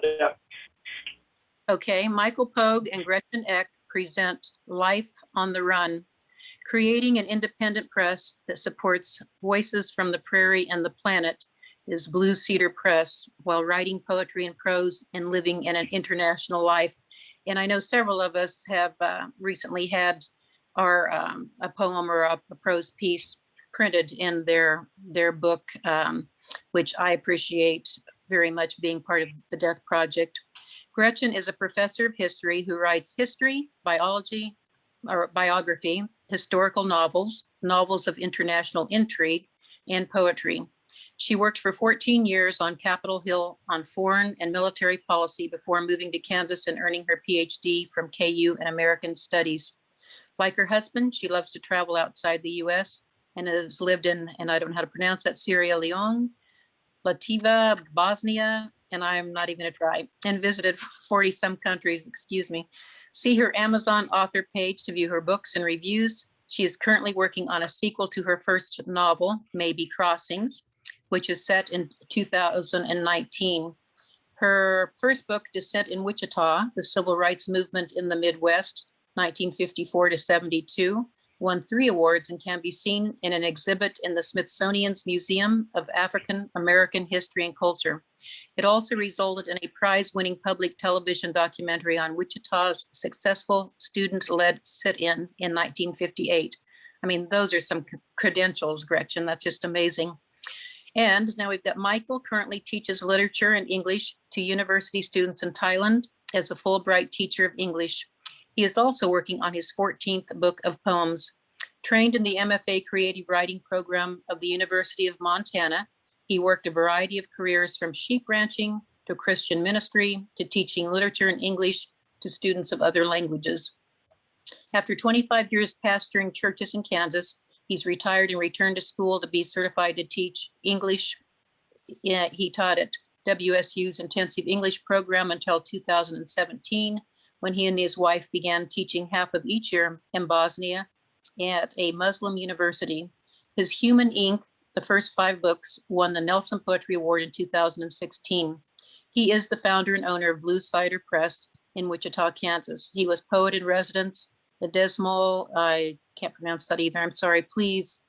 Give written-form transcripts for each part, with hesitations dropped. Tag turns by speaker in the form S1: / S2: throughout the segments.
S1: Rhonda.
S2: Okay, Michael Poage and Gretchen Eick present Life on the Run, creating an independent press that supports voices from the prairie and the planet is Blue Cedar Press, while writing poetry and prose and living in an international life. And I know several of us have recently had our a poem or a prose piece printed in their book, which I appreciate very much being part of the Death Project. Gretchen is a professor of history who writes history, biology, or biography, historical novels, novels of international intrigue, and poetry. She worked for 14 years on Capitol Hill on foreign and military policy before moving to Kansas and earning her PhD from KU in American Studies. Like her husband, she loves to travel outside the US and has lived in, and I don't know how to pronounce that, Sierra Leone, Lativa, Bosnia, and I'm not even gonna try, and visited 40 some countries, excuse me. See her Amazon author page to view her books and reviews. She is currently working on a sequel to her first novel, Maybe Crossings, which is set in 2019. Her first book, Descent in Wichita, The Civil Rights Movement in the Midwest, 1954 to 72, won 3 awards and can be seen in an exhibit in the Smithsonian's Museum of African American History and Culture. It also resulted in a prize-winning public television documentary on Wichita's successful student-led sit-in in 1958. I mean, those are some credentials, Gretchen. That's just amazing. And now we've got Michael, currently teaches literature and English to university students in Thailand as a Fulbright teacher of English. He is also working on his 14th book of poems. Trained in the MFA Creative Writing program of the University of Montana, he worked a variety of careers from sheep ranching to Christian ministry to teaching literature and English to students of other languages. After 25 years pastoring churches in Kansas, he's retired and returned to school to be certified to teach English. He taught at WSU's intensive English program until 2017, when he and his wife began teaching half of each year in Bosnia at a Muslim university. His Human Ink, the first 5 books, won the Nelson Poetry Award in 2016. He is the founder and owner of Blue Cedar Press in Wichita, Kansas. He was poet in residence at Dzemal, I can't pronounce that either, I'm sorry, please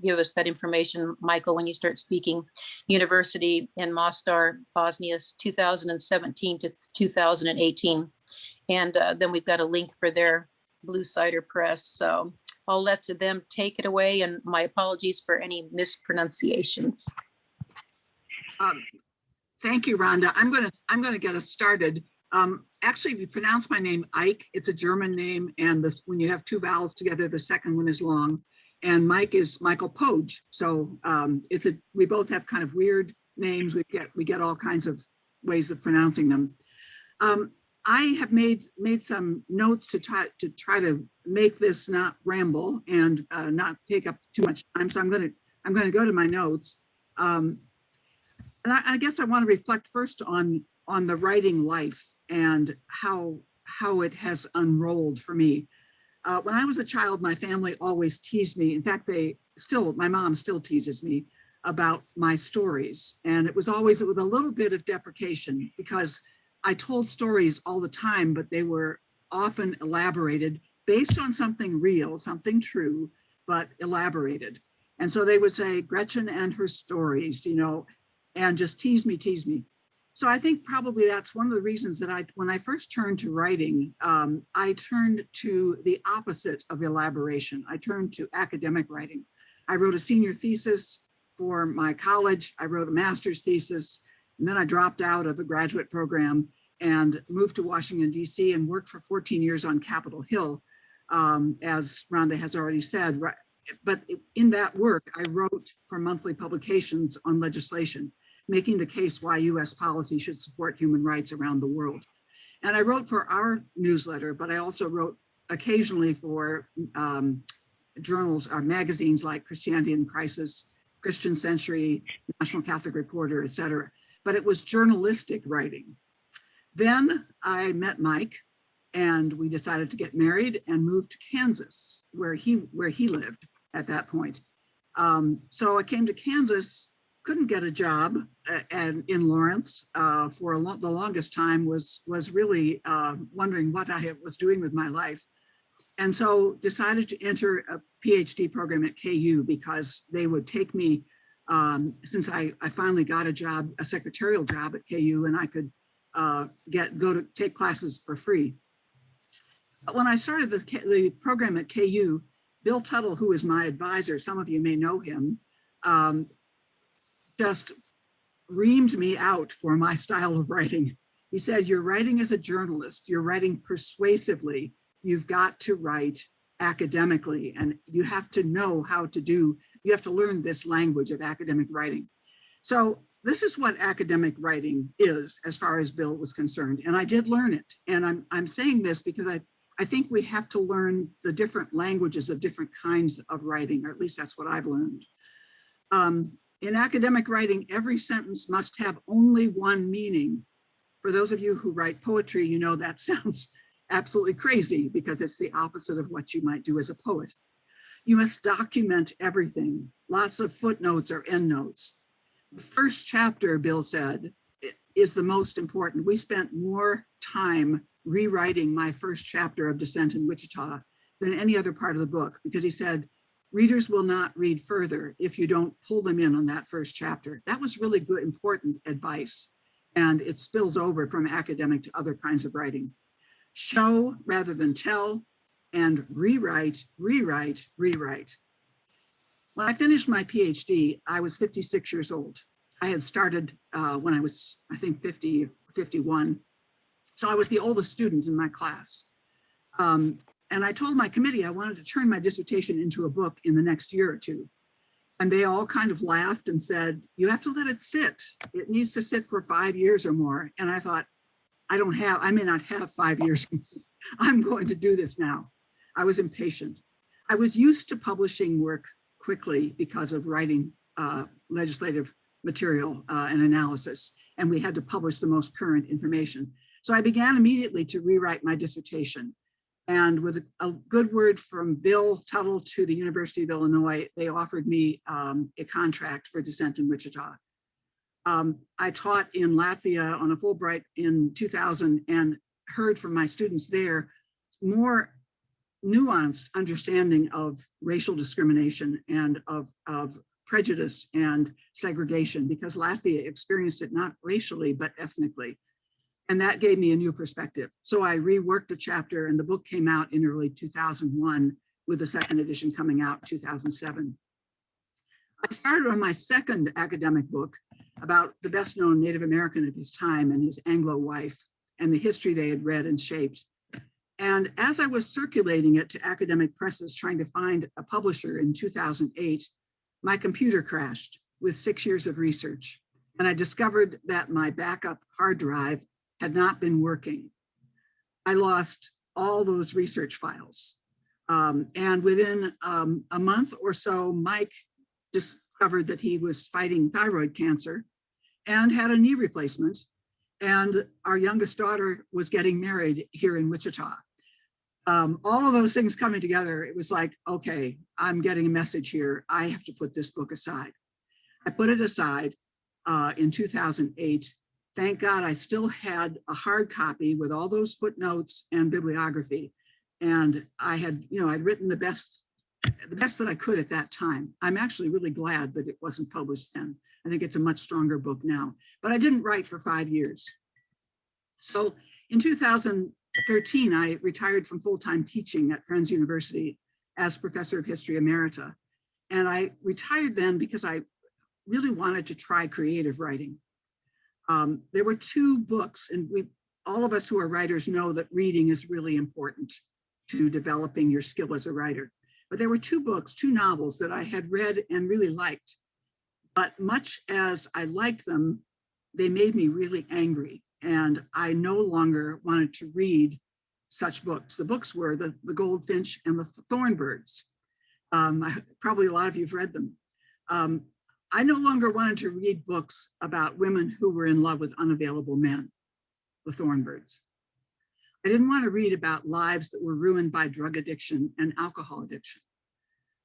S2: give us that information, Michael, when you start speaking. University in Mostar, Bosnia, 2017 to 2018. And then we've got a link for their Blue Cedar Press. So I'll let them take it away, and my apologies for any mispronunciations.
S3: Thank you, Rhonda. I'm gonna get us started. Actually, if you pronounce my name Eick, it's a German name, and when you have 2 vowels together, the second one is long. And Mike is Michael Poage. So we both have kind of weird names. We get all kinds of ways of pronouncing them. I have made some notes to try to make this not ramble and not take up too much time. So I'm gonna go to my notes. And I guess I want to reflect first on the writing life and how it has unrolled for me. When I was a child, my family always teased me. In fact, my mom still teases me about my stories. And it was always with a little bit of deprecation, because I told stories all the time, but they were often elaborated based on something real, something true, but elaborated. And so they would say, Gretchen and her stories, you know, and just tease me. So I think probably that's one of the reasons that when I first turned to writing, I turned to the opposite of elaboration. I turned to academic writing. I wrote a senior thesis for my college. I wrote a master's thesis, and then I dropped out of a graduate program and moved to Washington, D.C. and worked for 14 years on Capitol Hill, as Rhonda has already said. But in that work, I wrote for monthly publications on legislation, making the case why US policy should support human rights around the world. And I wrote for our newsletter, but I also wrote occasionally for journals or magazines like Christianity in Crisis, Christian Century, National Catholic Reporter, etc. But it was journalistic writing. Then I met Mike, and we decided to get married and moved to Kansas, where he lived at that point. So I came to Kansas couldn't get a job and in Lawrence for the longest time, was really wondering what I was doing with my life. And so decided to enter a PhD program at KU because they would take me, since I finally got a job, a secretarial job at KU, and I could go to take classes for free. But when I started the program at KU, Bill Tuttle, who is my advisor, some of you may know him, just reamed me out for my style of writing. He said, "You're writing as a journalist, you're writing persuasively, you've got to write academically, and you have to know how to you have to learn this language of academic writing." So this is what academic writing is, as far as Bill was concerned. And I did learn it. And I'm saying this because I think we have to learn the different languages of different kinds of writing, or at least that's what I've learned. In academic writing, every sentence must have only one meaning. For those of you who write poetry, you know that sounds absolutely crazy because it's the opposite of what you might do as a poet. You must document everything, lots of footnotes or endnotes. The first chapter, Bill said, is the most important. We spent more time rewriting my first chapter of Descent in Wichita than any other part of the book, because he said, readers will not read further if you don't pull them in on that first chapter. That was really good, important advice. And it spills over from academic to other kinds of writing. Show rather than tell, and rewrite, rewrite, rewrite. When I finished my PhD, I was 56 years old. I had started when I was, I think, 50, 51. So I was the oldest student in my class. And I told my committee I wanted to turn my dissertation into a book in the next year or two. And they all kind of laughed and said, "You have to let it sit. It needs to sit for 5 years or more." And I thought, I may not have 5 years. I'm going to do this now. I was impatient. I was used to publishing work quickly because of writing legislative material and analysis, and we had to publish the most current information. So I began immediately to rewrite my dissertation. And with a good word from Bill Tuttle to the University of Illinois, they offered me a contract for Descent in Wichita. I taught in Latvia on a Fulbright in 2000 and heard from my students there more nuanced understanding of racial discrimination and of prejudice and segregation, because Latvia experienced it not racially, but ethnically. And that gave me a new perspective. So I reworked a chapter, and the book came out in early 2001, with the second edition coming out in 2007. I started on my second academic book about the best known Native American of his time and his Anglo wife, and the history they had read and shaped. And as I was circulating it to academic presses trying to find a publisher in 2008, my computer crashed with 6 years of research. And I discovered that my backup hard drive had not been working. I lost all those research files. And within a month or so, Mike discovered that he was fighting thyroid cancer and had a knee replacement. And our youngest daughter was getting married here in Wichita. All of those things coming together, it was like, okay, I'm getting a message here. I have to put this book aside. I put it aside in 2008. Thank God I still had a hard copy with all those footnotes and bibliography. And I had, I'd written the best that I could at that time. I'm actually really glad that it wasn't published then. I think it's a much stronger book now, but I didn't write for 5 years. So in 2013, I retired from full-time teaching at Friends University as professor of history emerita. And I retired then because I really wanted to try creative writing. There were 2 books, and all of us who are writers know that reading is really important to developing your skill as a writer. But there were 2 books, 2 novels that I had read and really liked. But much as I liked them, they made me really angry. And I no longer wanted to read such books. The books were The Goldfinch and The Thornbirds. Probably a lot of you have read them. I no longer wanted to read books about women who were in love with unavailable men, The Thornbirds. I didn't want to read about lives that were ruined by drug addiction and alcohol addiction.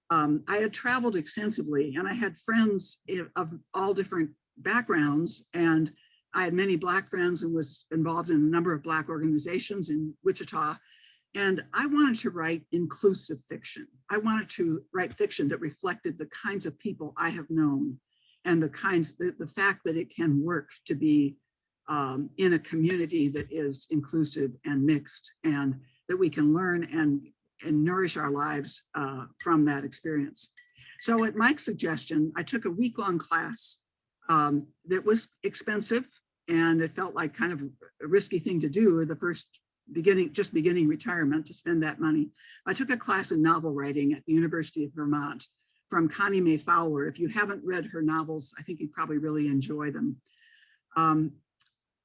S3: I had traveled extensively and I had friends of all different backgrounds, and I had many Black friends and was involved in a number of Black organizations in Wichita. And I wanted to write inclusive fiction. I wanted to write fiction that reflected the kinds of people I have known and the fact that it can work to be in a community that is inclusive and mixed, and that we can learn and nourish our lives from that experience. So at Mike's suggestion, I took a week-long class that was expensive, and it felt like kind of a risky thing to do the first beginning retirement, to spend that money. I took a class in novel writing at the University of Vermont from Connie Mae Fowler. If you haven't read her novels, I think you'd probably really enjoy them.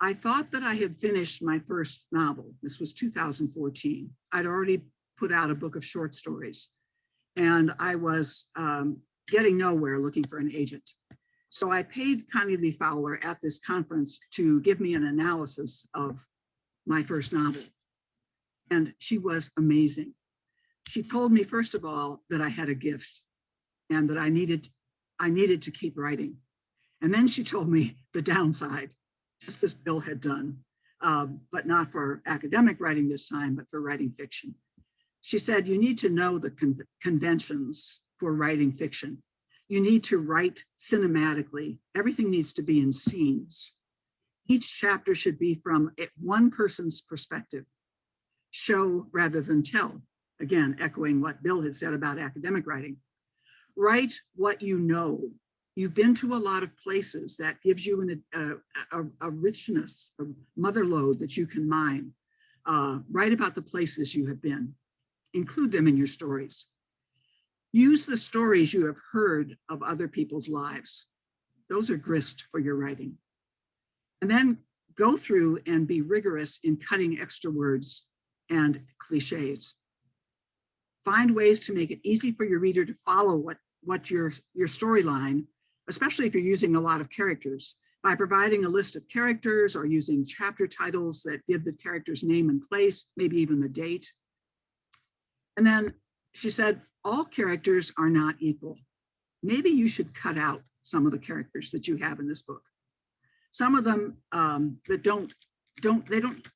S3: I thought that I had finished my first novel. This was 2014. I'd already put out a book of short stories, and I was getting nowhere looking for an agent. So I paid Connie Lee Fowler at this conference to give me an analysis of my first novel. And she was amazing. She told me, first of all, that I had a gift and that I needed to keep writing. And then she told me the downside, just as Bill had done, but not for academic writing this time, but for writing fiction. She said, you need to know the conventions for writing fiction. You need to write cinematically. Everything needs to be in scenes. Each chapter should be from one person's perspective. Show rather than tell. Again, echoing what Bill had said about academic writing. Write what you know. You've been to a lot of places. That gives you a richness, a mother lode that you can mine. Write about the places you have been. Include them in your stories. Use the stories you have heard of other people's lives. Those are grist for your writing. And then go through and be rigorous in cutting extra words and cliches. Find ways to make it easy for your reader to follow what your storyline, especially if you're using a lot of characters, by providing a list of characters or using chapter titles that give the character's name and place, maybe even the date. And then she said, all characters are not equal. Maybe you should cut out some of the characters that you have in this book. Some of them that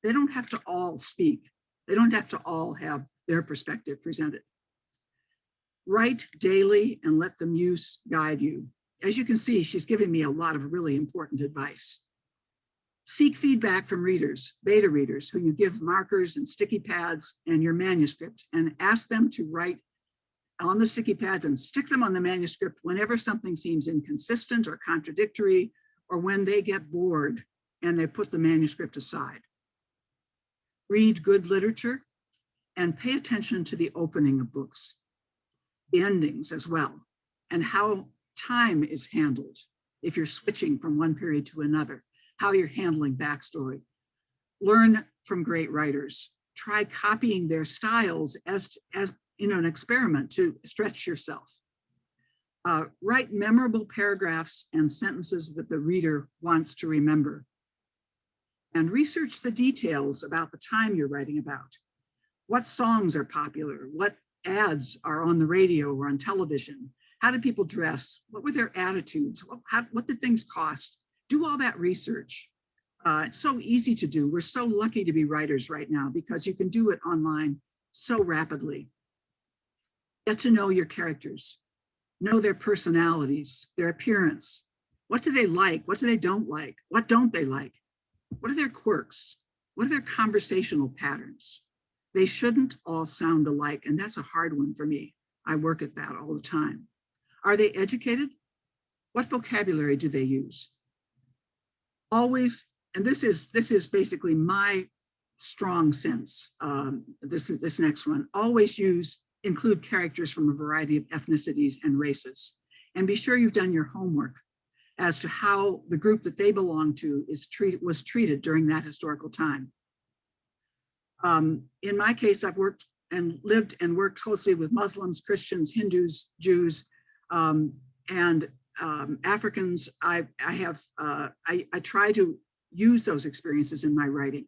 S3: they don't have to all speak. They don't have to all have their perspective presented. Write daily and let the muse guide you. As you can see, she's giving me a lot of really important advice. Seek feedback from readers, beta readers, who you give markers and sticky pads and your manuscript, and ask them to write on the sticky pads and stick them on the manuscript whenever something seems inconsistent or contradictory, or when they get bored and they put the manuscript aside. Read good literature and pay attention to the opening of books, the endings as well, and how time is handled if you're switching from one period to another, how you're handling backstory. Learn from great writers. Try copying their styles as an experiment to stretch yourself. Write memorable paragraphs and sentences that the reader wants to remember. And research the details about the time you're writing about. What songs are popular? What ads are on the radio or on television? How did people dress? What were their attitudes? What did things cost? Do all that research. It's so easy to do. We're so lucky to be writers right now because you can do it online so rapidly. Get to know your characters. Know their personalities, their appearance. What do they like? What do they don't like? What don't they like? What are their quirks? What are their conversational patterns? They shouldn't all sound alike, and that's a hard one for me. I work at that all the time. Are they educated? What vocabulary do they use? Always, and this is basically my strong sense, this next one, always include characters from a variety of ethnicities and races, and be sure you've done your homework as to how the group that they belong to was treated during that historical time. In my case, I've worked and lived and worked closely with Muslims, Christians, Hindus, Jews, and Africans. I try to use those experiences in my writing.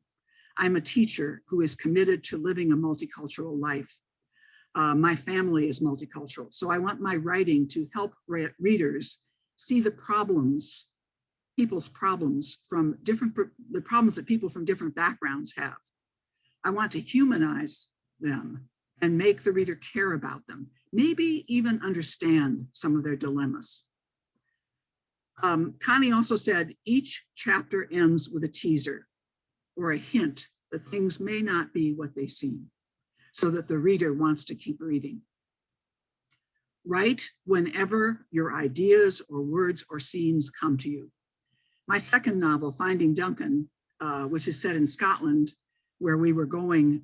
S3: I'm a teacher who is committed to living a multicultural life. My family is multicultural. So I want my writing to help readers see the problems, people's problems from the problems that people from different backgrounds have. I want to humanize them and make the reader care about them, maybe even understand some of their dilemmas. Connie also said, each chapter ends with a teaser or a hint that things may not be what they seem, so that the reader wants to keep reading. Write whenever your ideas or words or scenes come to you. My second novel, Finding Duncan, which is set in Scotland, where we were going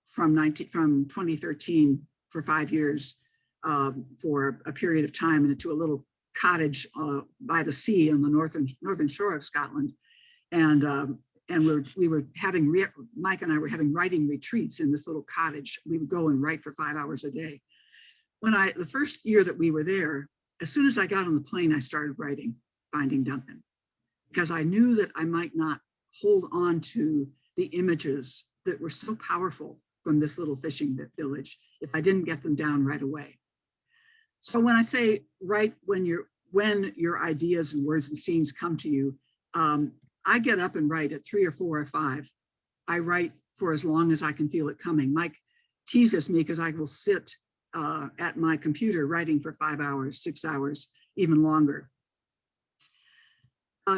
S3: from 2013 for 5 years for a period of time, and to a little cottage by the sea on the northern shore of Scotland. And we were having, Mike and I were having writing retreats in this little cottage. We would go and write for 5 hours a day. The first year that we were there, as soon as I got on the plane, I started writing Finding Duncan, because I knew that I might not hold on to the images that were so powerful from this little fishing village if I didn't get them down right away. So when I say write when your ideas and words and scenes come to you, I get up and write at 3 or 4 or 5. I write for as long as I can feel it coming. Mike teases me because I will sit at my computer writing for 5 hours, 6 hours, even longer.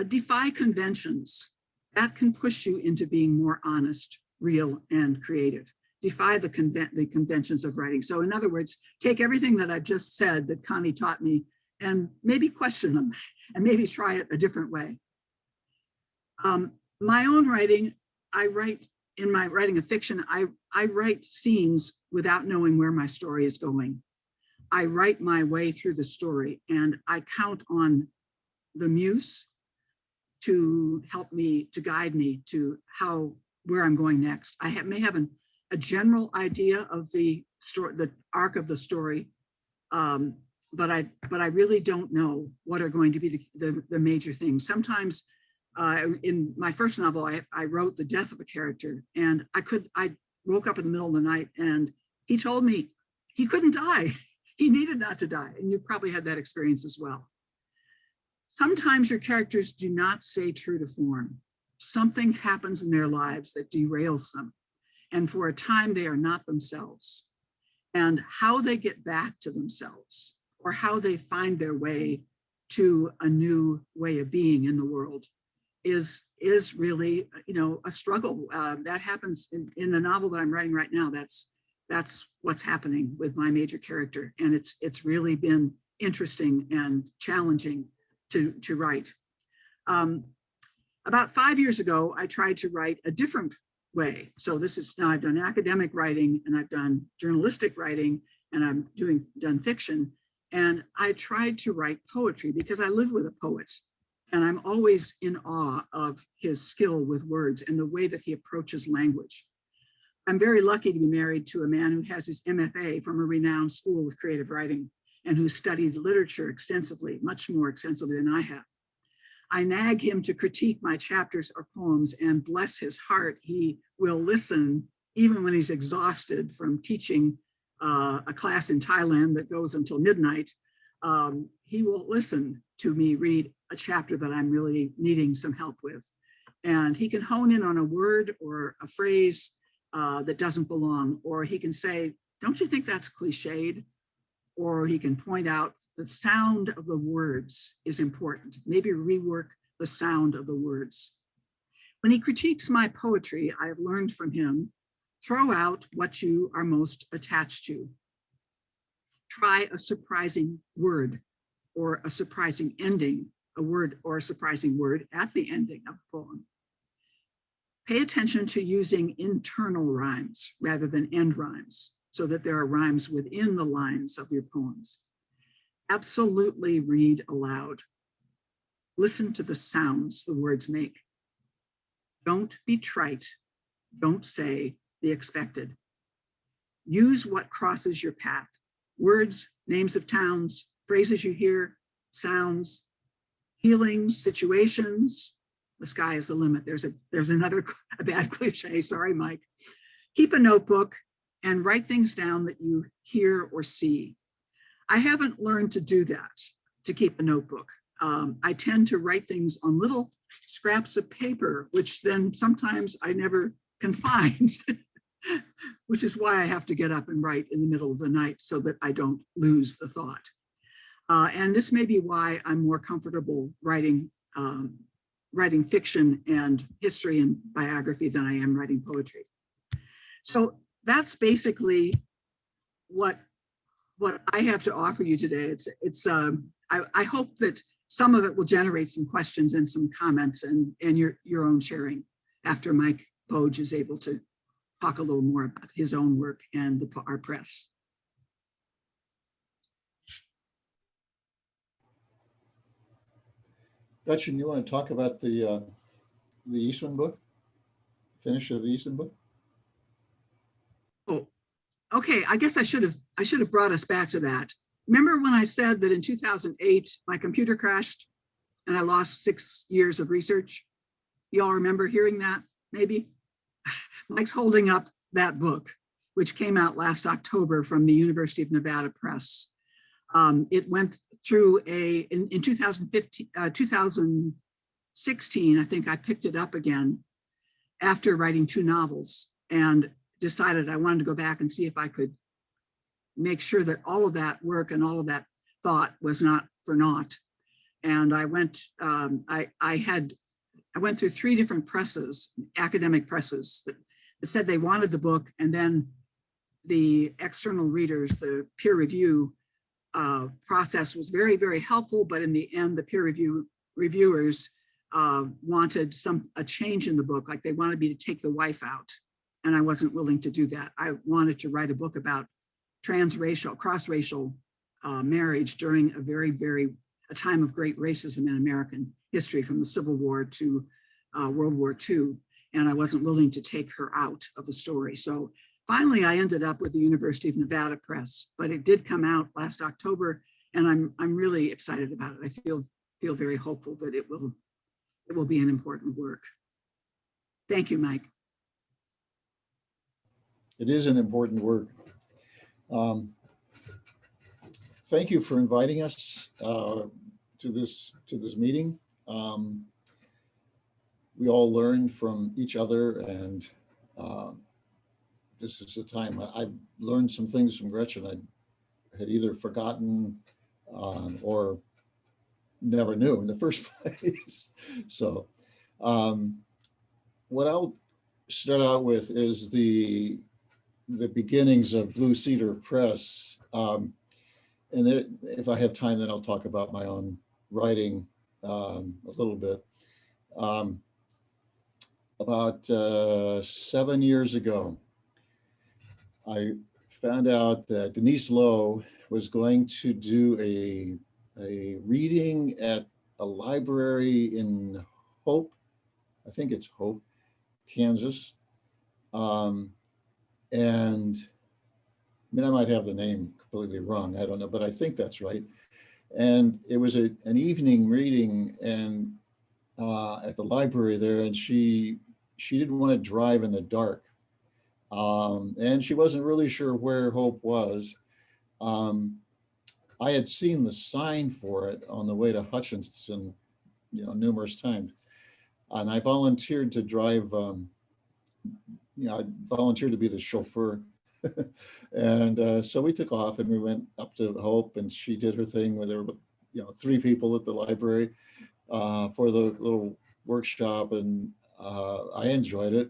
S3: Defy conventions. That can push you into being more honest, real, and creative. Defy the conventions of writing. So in other words, take everything that I've just said that Connie taught me and maybe question them and maybe try it a different way. My own writing, in my writing of fiction, I write scenes without knowing where my story is going. I write my way through the story, and I count on the muse to help me, to guide me to where I'm going next. I may have a general idea of the story, the arc of the story, but I really don't know what are going to be the major things. Sometimes in my first novel, I wrote the death of a character, and I woke up in the middle of the night and he told me he couldn't die. He needed not to die. And you've probably had that experience as well. Sometimes your characters do not stay true to form. Something happens in their lives that derails them. And for a time, they are not themselves. And how they get back to themselves, or how they find their way to a new way of being in the world, is really, a struggle. That happens in the novel that I'm writing right now. That's what's happening with my major character. And it's really been interesting and challenging to write. About 5 years ago, I tried to write a different way. So now I've done academic writing, and I've done journalistic writing, and I've done fiction. And I tried to write poetry because I live with a poet, and I'm always in awe of his skill with words and the way that he approaches language. I'm very lucky to be married to a man who has his MFA from a renowned school of creative writing, and who studied literature extensively, much more extensively than I have. I nag him to critique my chapters or poems, and bless his heart, he will listen even when he's exhausted from teaching a class in Thailand that goes until midnight. He will listen to me read a chapter that I'm really needing some help with. And he can hone in on a word or a phrase that doesn't belong, or he can say, don't you think that's cliched? Or he can point out the sound of the words is important. Maybe rework the sound of the words. When he critiques my poetry, I have learned from him, throw out what you are most attached to. Try a surprising word or a surprising ending, a word or a surprising word at the ending of a poem. Pay attention to using internal rhymes rather than end rhymes, so that there are rhymes within the lines of your poems. Absolutely read aloud. Listen to the sounds the words make. Don't be trite. Don't say the expected. Use what crosses your path. Words, names of towns, phrases you hear, sounds, feelings, situations. The sky is the limit. There's another bad cliche. Sorry, Mike. Keep a notebook. and write things down that you hear or see. I haven't learned to do that, to keep a notebook. I tend to write things on little scraps of paper, which then sometimes I never can find, which is why I have to get up and write in the middle of the night so that I don't lose the thought. And this may be why I'm more comfortable writing fiction and history and biography than I am writing poetry. So that's basically what I have to offer you today. I hope that some of it will generate some questions and some comments and your own sharing after Mike Poage is able to talk a little more about his own work and our press.
S1: Gretchen, you want to talk about the Eastman book? Finish of the Eastman book?
S3: Oh, okay. I guess I should have brought us back to that. Remember when I said that in 2008, my computer crashed and I lost 6 years of research? You all remember hearing that, maybe? Mike's holding up that book, which came out last October from the University of Nevada Press. It went through in 2016, I think I picked it up again after writing 2 novels and decided I wanted to go back and see if I could make sure that all of that work and all of that thought was not for naught. And I went, I went through 3 different presses, academic presses that said they wanted the book, and then the external readers, the peer review process was very, very helpful, but in the end, the peer reviewers wanted a change in the book, like they wanted me to take the wife out, and I wasn't willing to do that. I wanted to write a book about transracial, cross-racial marriage during a time of great racism in American history, from the Civil War to World War II, and I wasn't willing to take her out of the story. So finally, I ended up with the University of Nevada Press, but it did come out last October, and I'm really excited about it. I feel very hopeful that it will be an important work. Thank you, Mike.
S1: It is an important work. Thank you for inviting us to this meeting. We all learn from each other, and this is the time. I learned some things from Gretchen I had either forgotten or never knew in the first place. So what I'll start out with is the beginnings of Blue Cedar Press. And if I have time, then I'll talk about my own writing a little bit. About 7 years ago, I found out that Denise Lowe was going to do a reading at a library in Hope, I think it's Hope, Kansas. And I mean, I might have the name completely wrong, I don't know, but I think that's right. And it was an evening reading and at the library there, and she didn't want to drive in the dark. And she wasn't really sure where Hope was. I had seen the sign for it on the way to Hutchinson, numerous times. And I volunteered to drive, I volunteered to be the chauffeur. And so we took off and we went up to Hope, and she did her thing where there were, 3 people at the library for the little workshop. And I enjoyed it.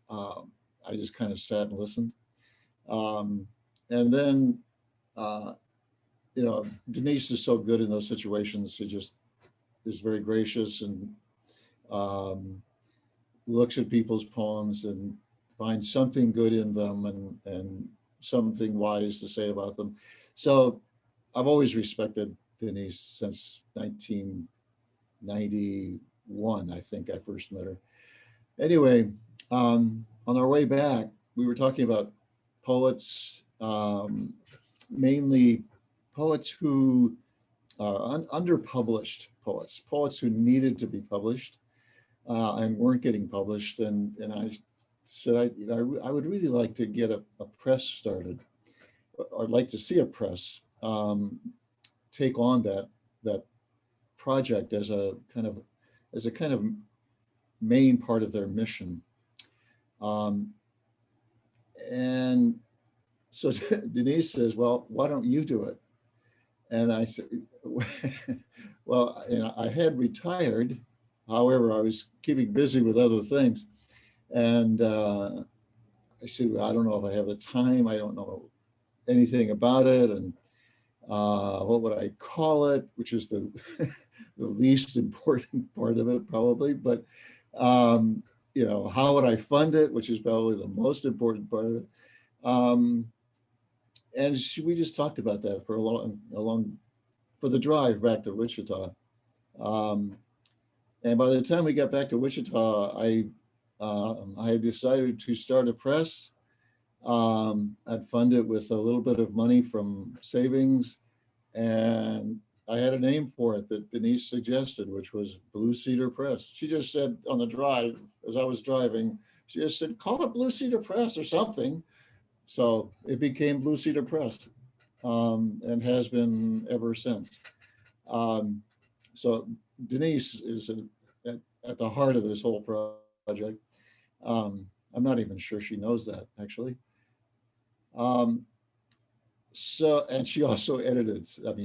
S1: I just kind of sat and listened. And then, Denise is so good in those situations. She just is very gracious and looks at people's poems and finds something good in them and something wise to say about them. So I've always respected Denise since 1991, I think I first met her. Anyway, on our way back, we were talking about poets, mainly poets who are underpublished poets who needed to be published and weren't getting published. And I said, I would really like to get a press started. I'd like to see a press take on that project as a kind of main part of their mission. And so Denise says, well, why don't you do it? And I said, well, I had retired. However, I was keeping busy with other things. And I said, well, I don't know if I have the time. I don't know anything about it. And what would I call it? Which is the least important part of it, probably. But, how would I fund it? Which is probably the most important part of it. And we just talked about that for for the drive back to Wichita. And by the time we got back to Wichita, I had decided to start a press. I'd fund it with a little bit of money from savings, and I had a name for it that Denise suggested, which was Blue Cedar Press. She just said on the drive, as I was driving, she just said, call it Blue Cedar Press or something. So it became Blue Cedar Press, and has been ever since. So Denise is at the heart of this whole project. I'm not even sure she knows that, actually. And she also edited, at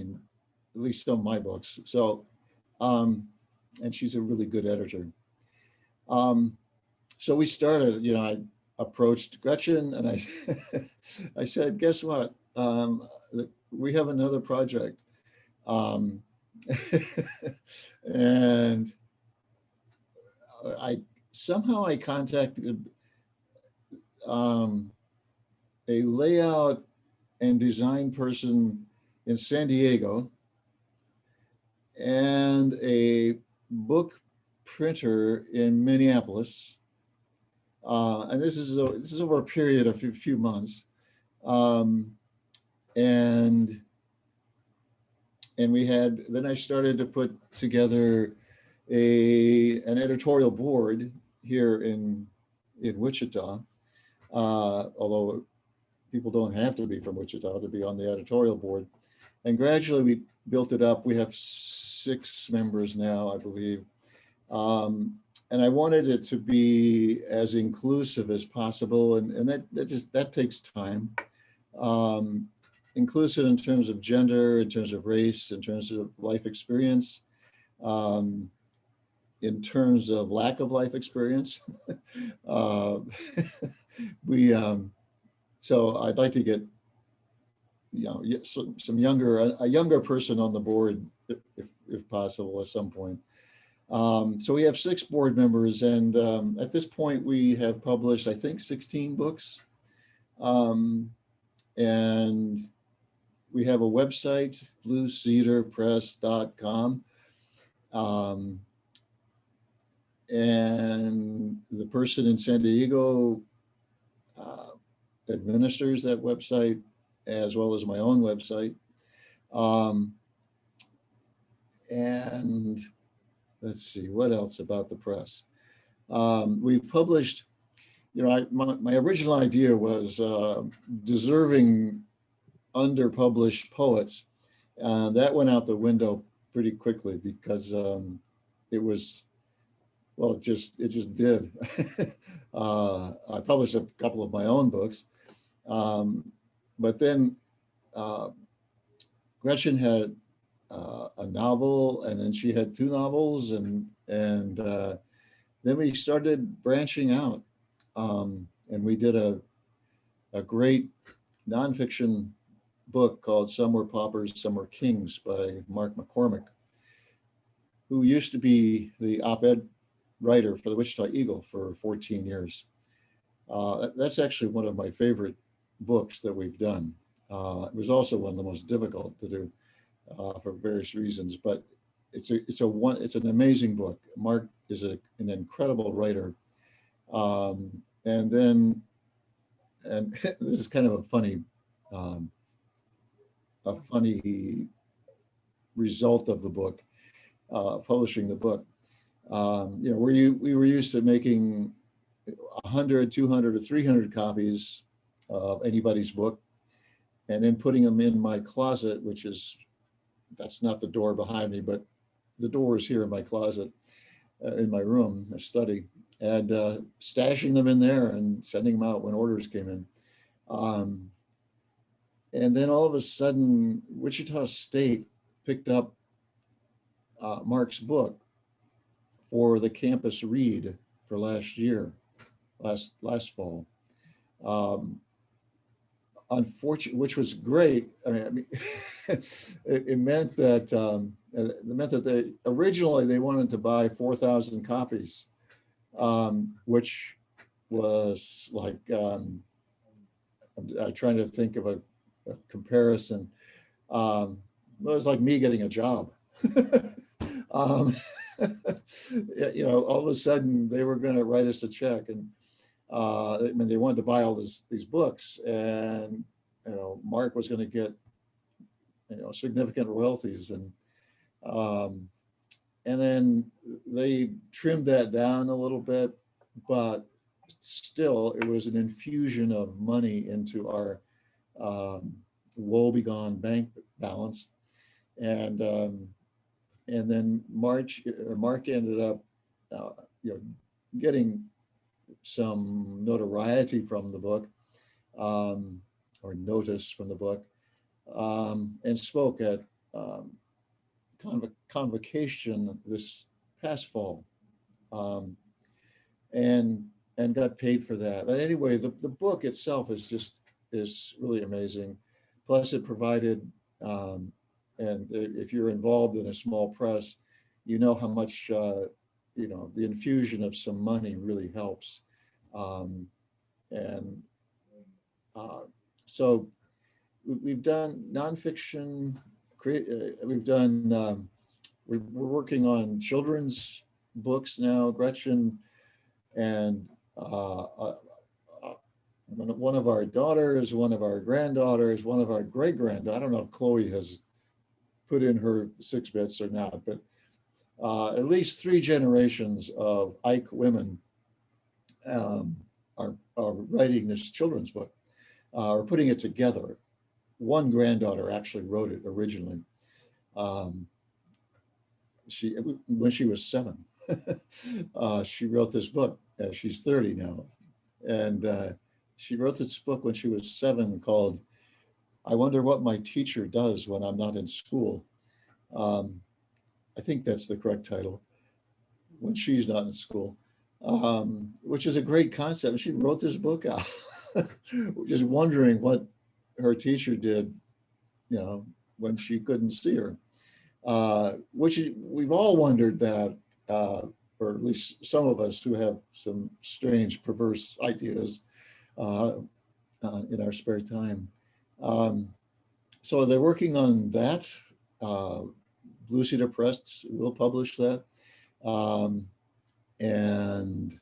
S1: least some of my books. So, and she's a really good editor. So we started, I approached Gretchen and I said, guess what? We have another project. And I contacted a layout and design person in San Diego and a book printer in Minneapolis. And this is over a period of a few months. And then I started to put together an editorial board here in Wichita, although people don't have to be from Wichita to be on the editorial board. And gradually we built it up. We have 6 members now, I believe. And I wanted it to be as inclusive as possible. And that takes time. Inclusive in terms of gender, in terms of race, in terms of life experience, in terms of lack of life experience. So I'd like to get some a younger person on the board if possible at some point. So we have 6 board members, and at this point we have published, I think, 16 books. And we have a website, bluecedarpress.com. And the person in San Diego administers that website, as well as my own website. And let's see, what else about the press? We've published, my original idea was deserving underpublished poets. That went out the window pretty quickly because it was, well, it just did. I published a couple of my own books, but then Gretchen had a novel, and then she had 2 novels, and then we started branching out, and we did a great nonfiction book called Some Were Paupers, Some Were Kings by Mark McCormick, who used to be the op-ed writer for the Wichita Eagle for 14 years. That's actually one of my favorite books that we've done. It was also one of the most difficult to do for various reasons, but it's an amazing book. Mark is an incredible writer. And this is kind of a funny result of the book, publishing the book. We were used to making 100, 200, or 300 copies of anybody's book, and then putting them in my closet, which is, that's not the door behind me, but the door is here in my closet, in my room, a study, and stashing them in there and sending them out when orders came in. And then all of a sudden, Wichita State picked up Mark's book for the campus read for last year, last fall. Unfortunately, which was great. I mean, it meant that they originally wanted to buy 4,000 copies, which was like, I'm trying to think of a comparison. It was like me getting a job. All of a sudden they were going to write us a check, and I mean, they wanted to buy all these books, and Mark was going to get significant royalties, and then they trimmed that down a little bit, but still it was an infusion of money into our woebegone bank balance, and then Mark ended up getting some notoriety from the book, or notice from the book, and spoke at kind of a convocation this past fall, and got paid for that. But anyway, the book itself is really amazing. Plus, it provided, and if you're involved in a small press, you know how much the infusion of some money really helps. So we've done nonfiction. We've done. We're working on children's books now. Gretchen and one of our daughters, one of our granddaughters, one of our great-granddaughters. I don't know if Chloe has put in her 6 bits or not, but at least 3 generations of Eick women are writing this children's book, or putting it together. One granddaughter actually wrote it originally. When she was 7, she wrote this book. She's 30 now, and she wrote this book when she was 7 called "I Wonder What My Teacher Does When I'm Not in School." I think that's the correct title, when she's not in school, which is a great concept. She wrote this book out, just wondering what her teacher did, when she couldn't see her, which we've all wondered that, or at least some of us who have some strange, perverse ideas in our spare time. So they're working on that. Blue Cedar Press will publish that. And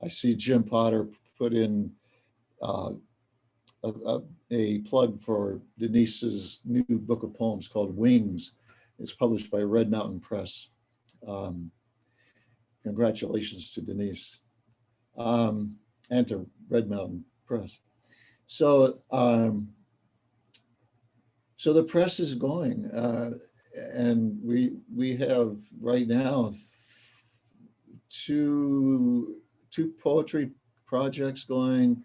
S1: I see Jim Potter put in a plug for Denise's new book of poems called Wings. It's published by Red Mountain Press. Congratulations to Denise, and to Red Mountain Press. So, so the press is going, and we have right now two poetry projects going,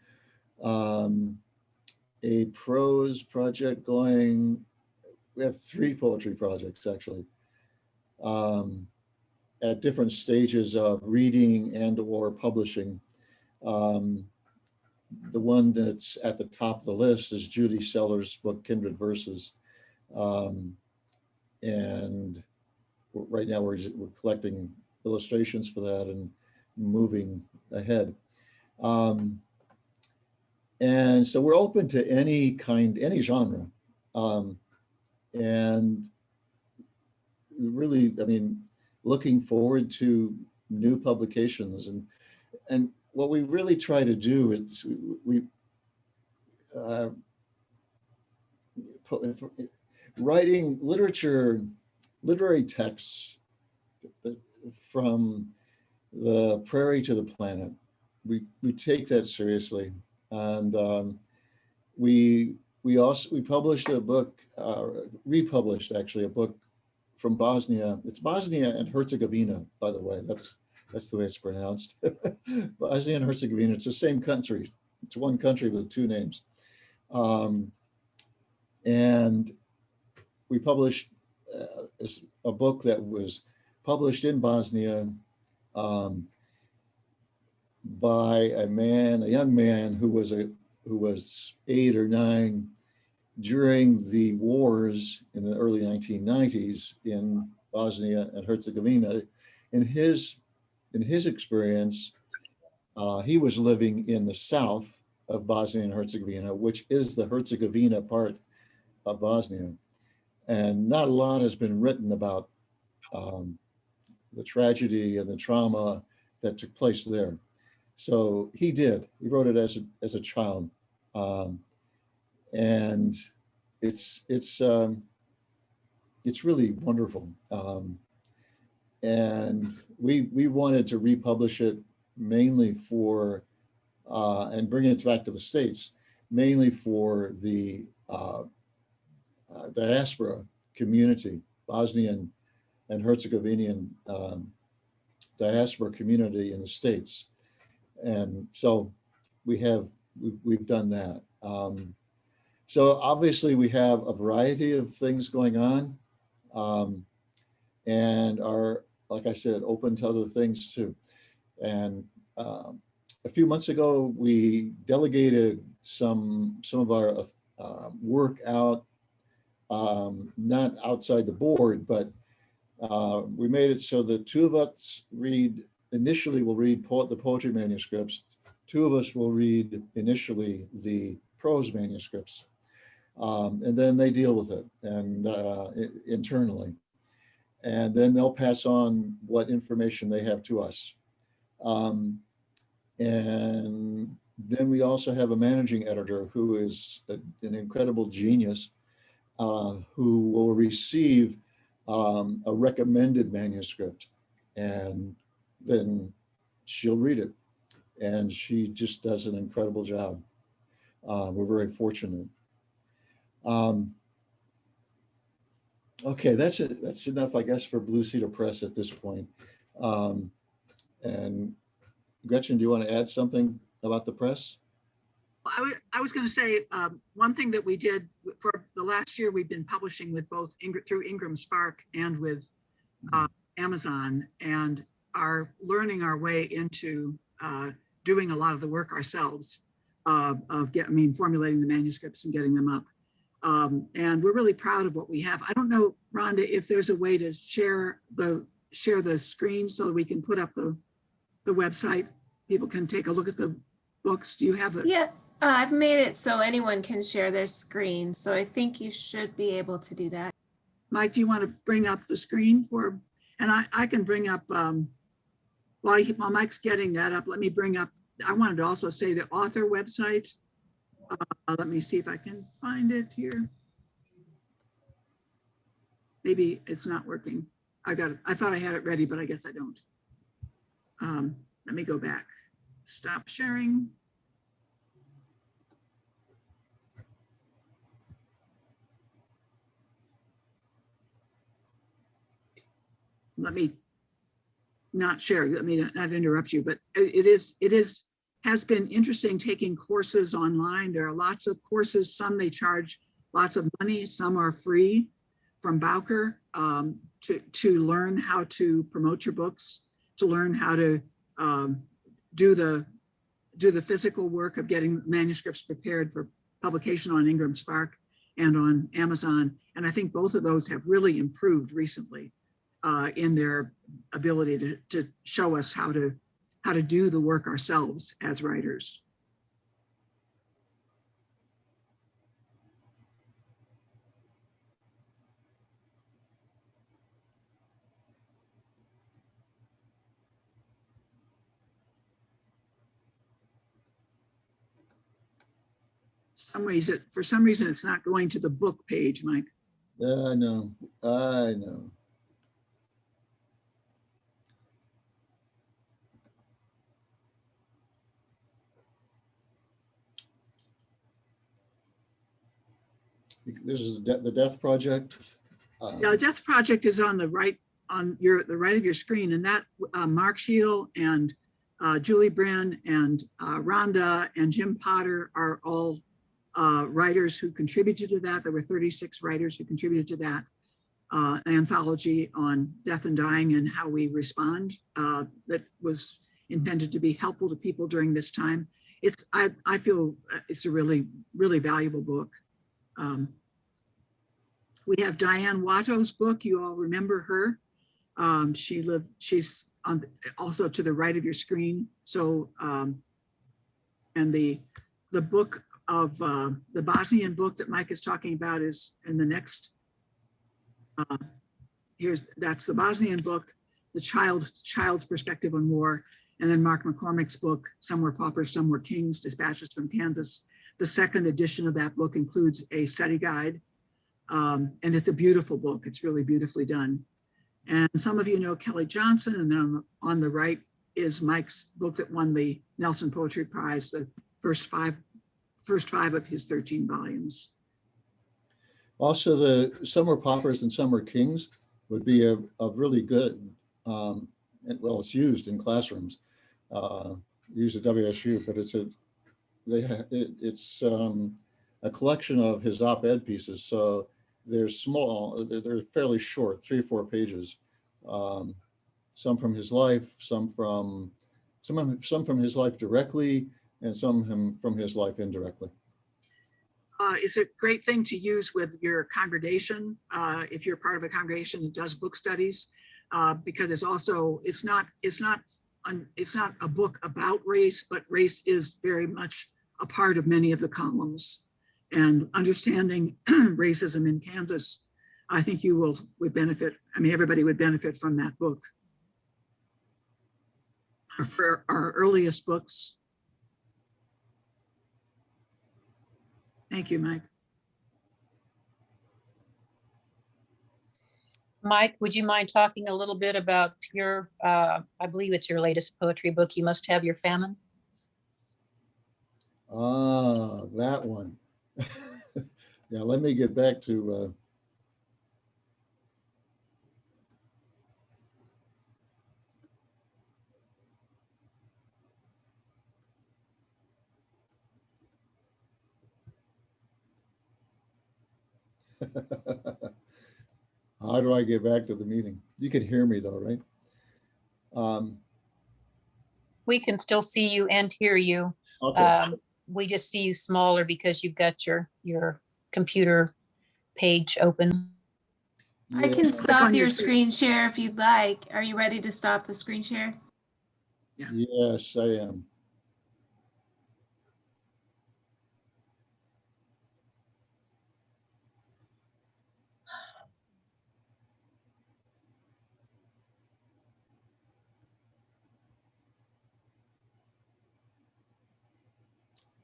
S1: a prose project going. We have 3 poetry projects actually, at different stages of reading and or publishing. The one that's at the top of the list is Judy Sellers' book, Kindred Verses. And right now we're collecting illustrations for that and moving ahead. And so we're open to any genre. And really, I mean, looking forward to new publications. And what we really try to do is writing literary texts from the prairie to the planet, we take that seriously, and we published a book, republished actually a book from Bosnia. It's Bosnia and Herzegovina, by the way. That's the way it's pronounced. Bosnia and Herzegovina. It's the same country. It's one country with two names. And we published a book that was published in Bosnia by a young man who was 8 or 9 during the wars in the early 1990s in Bosnia and Herzegovina. In his experience, he was living in the south of Bosnia and Herzegovina, which is the Herzegovina part of Bosnia. And not a lot has been written about the tragedy and the trauma that took place there. So he wrote it as a child. And it's really wonderful. And we wanted to republish it mainly for, and bring it back to the States, mainly for the diaspora community, Bosnian and Herzegovinian diaspora community in the States. And so we've done that. So obviously we have a variety of things going on, and are, like I said, open to other things too. And a few months ago, we delegated some of our work out, not outside the board, but we made it so that 2 of us initially will read the poetry manuscripts. 2 of us will read initially the prose manuscripts, and then they deal with it and internally, and then they'll pass on what information they have to us. And then we also have a managing editor who is an incredible genius, who will receive a recommended manuscript, and then she'll read it. And she just does an incredible job. We're very fortunate. Okay, that's it. That's enough, I guess, for Blue Cedar Press at this point. And Gretchen, do you want to add something about the press?
S3: I was going to say, one thing that we did for the last year, we've been publishing with both through Ingram Spark and with Amazon, and are learning our way into doing a lot of the work ourselves, formulating the manuscripts and getting them up. And we're really proud of what we have. I don't know, Rhonda, if there's a way to share the screen so that we can put up the website. People can take a look at the books. Do you have it?
S4: Yeah, I've made it so anyone can share their screen. So I think you should be able to do that.
S3: Mike, do you want to bring up the screen for, and I can bring up, while Mike's getting that up, let me bring up, I wanted to also say the author website. Let me see if I can find it here. Maybe it's not working. I thought I had it ready, but I guess I don't. Let me go back. Stop sharing. Let me not share. Let me not interrupt you, but has been interesting taking courses online. There are lots of courses. Some they charge lots of money. Some are free from Bowker, to learn how to promote your books, to learn how to do the physical work of getting manuscripts prepared for publication on Ingram Spark and on Amazon. And I think both of those have really improved recently in their ability to show us how to do the work ourselves as writers. For some reason, it's not going to the book page, Mike.
S1: Yeah, I know. I know. this is the Death Project.
S3: Yeah, the Death Project is on the right, on the right of your screen, and that Mark Scheel and Julie Brin and Rhonda and Jim Potter are all writers who contributed to that. There were 36 writers who contributed to that anthology on death and dying and how we respond, that was intended to be helpful to people during this time. I feel it's a really, really valuable book. We have Diane Watto's book. You all remember her. She's on also to the right of your screen. So, and the book of the Bosnian book that Mike is talking about is in the next, that's the Bosnian book, the child's perspective on war. And then Mark McCormick's book, Some Were Paupers, Some Were Kings, Dispatches from Kansas. The second edition of that book includes a study guide. And it's a beautiful book. It's really beautifully done. And some of you know Kelly Johnson, and then on the right is Mike's book that won the Nelson Poetry Prize, the first five of his 13 volumes.
S1: Also, the Some Were Paupers and Some Were Kings would be a really good, well, it's used in classrooms, used at WSU, but it's a collection of his op-ed pieces. So they're small, they're fairly short, 3 or 4 pages. Some from his life, some from his life directly, and some from his life indirectly.
S3: It's a great thing to use with your congregation, if you're part of a congregation that does book studies, because it's not a book about race, but race is very much a part of many of the columns. And understanding racism in Kansas, I think you would benefit. I mean, everybody would benefit from that book. For our earliest books. Thank you, Mike.
S2: Mike, would you mind talking a little bit about your, I believe it's your latest poetry book, You Must Have Your Famine?
S1: Ah, that one. Yeah, let me get back to how do I get back to the meeting? You can hear me though, right?
S2: We can still see you and hear you.
S1: Okay.
S2: We just see you smaller because you've got your computer page open.
S4: I can
S1: Yes,
S4: stop your screen share if you'd like. Are you ready to stop the screen share?
S1: yes, I am.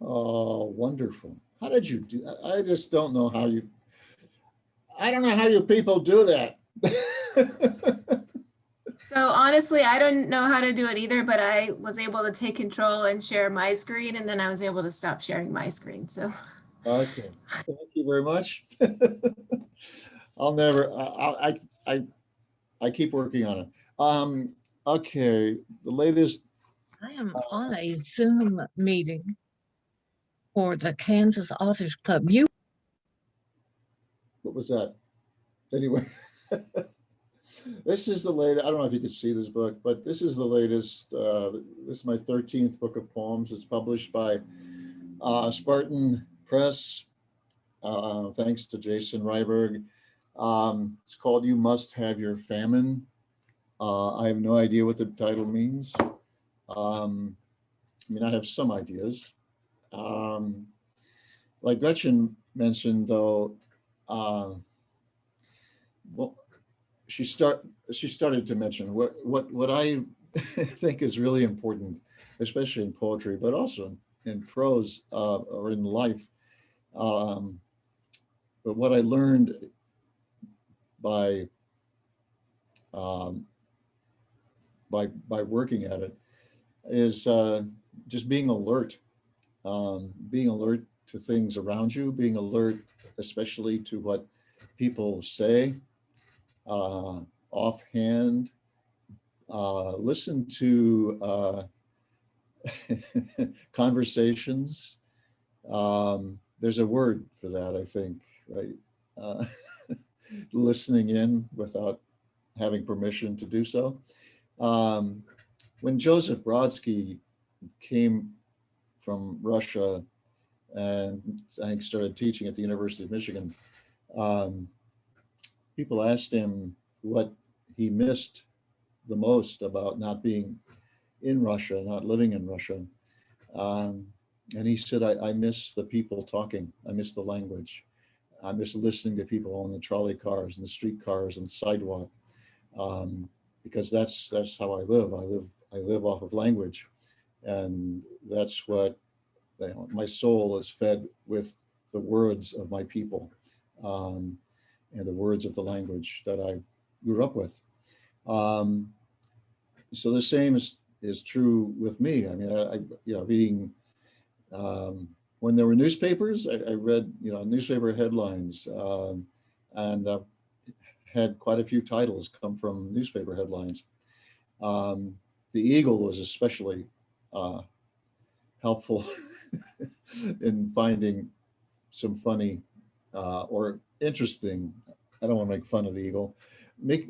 S1: Oh, wonderful. How did you do? I just don't know how you, I don't know how you people do that.
S4: So honestly, I don't know how to do it either, but I was able to take control and share my screen, and then I was able to stop sharing my screen. So.
S1: Okay, thank you very much. I'll never, I keep working on it. Okay, the latest.
S5: I am on a Zoom meeting for the Kansas Authors Club.
S1: What was that? Anyway, this is the latest. I don't know if you can see this book, but this is the latest. This is my 13th book of poems. It's published by Spartan Press. Thanks to Jason Ryberg. It's called You Must Have Your Famine. I have no idea what the title means. I mean, I have some ideas. Like Gretchen mentioned, though, well, she started to mention what I think is really important, especially in poetry, but also in prose or in life. But what I learned by working at it is just being alert to things around you, being alert, especially to what people say, offhand. Listen to conversations. There's a word for that, I think, right? Uh, Listening in without having permission to do so. When Joseph Brodsky came from Russia and I think started teaching at the University of Michigan, people asked him what he missed the most about not being in Russia, not living in Russia. And he said, I miss the people talking. I miss the language. I miss listening to people on the trolley cars and the street cars and the sidewalk, because that's how I live. I live off of language, and that's what my soul is fed with, the words of my people, and the words of the language that I grew up with. So the same is true with me. I mean, reading. When there were newspapers, I read, newspaper headlines, and had quite a few titles come from newspaper headlines. The Eagle was especially helpful in finding some funny or interesting. I don't want to make fun of the Eagle. Make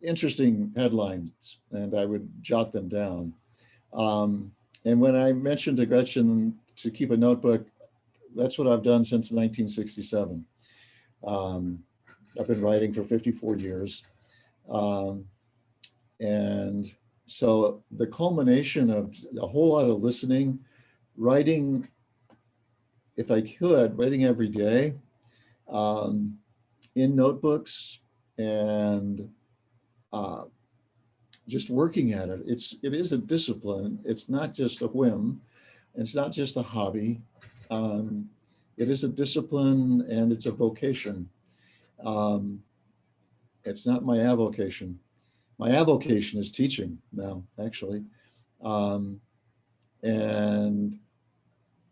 S1: interesting headlines, and I would jot them down. And when I mentioned to Gretchen to keep a notebook, that's what I've done since 1967. I've been writing for 54 years. And so the culmination of a whole lot of listening, writing, if I could, writing every day, in notebooks, and just working at it. It is a discipline. It's not just a whim. It's not just a hobby. It is a discipline, and it's a vocation. It's not my avocation. My avocation is teaching now, actually. And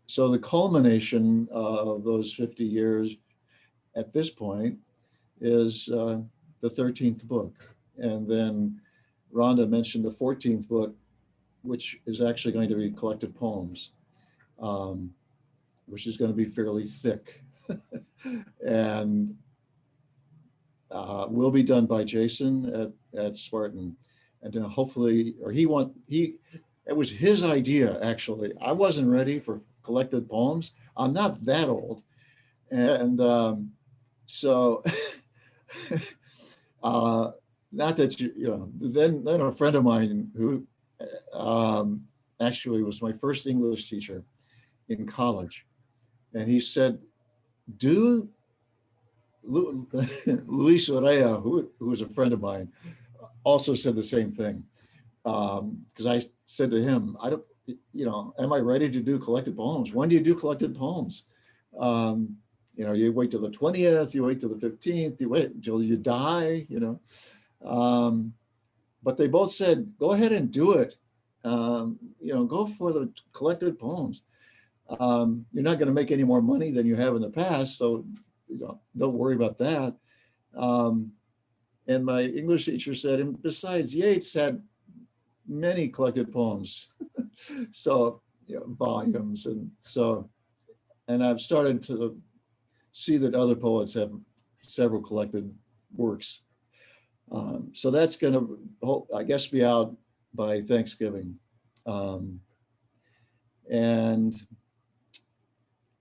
S1: so the culmination of those 50 years at this point is the 13th book. And then Rhonda mentioned the 14th book, which is actually going to be collected poems, which is going to be fairly thick. And will be done by Jason at Spartan. And then hopefully, or it was his idea, actually. I wasn't ready for collected poems. I'm not that old. And so, not that then a friend of mine who actually was my first English teacher in college, and he said, Luis Orea, who was a friend of mine, also said the same thing, because I said to him, am I ready to do collected poems? When do you do collected poems? You wait till the 20th, you wait till the 15th, you wait until you die, but they both said, go ahead and do it. Go for the collected poems. You're not going to make any more money than you have in the past, so don't worry about that. And my English teacher said, and besides, Yeats had many collected poems, so volumes, and I've started to see that other poets have several collected works. So that's going to, I guess, be out by Thanksgiving. And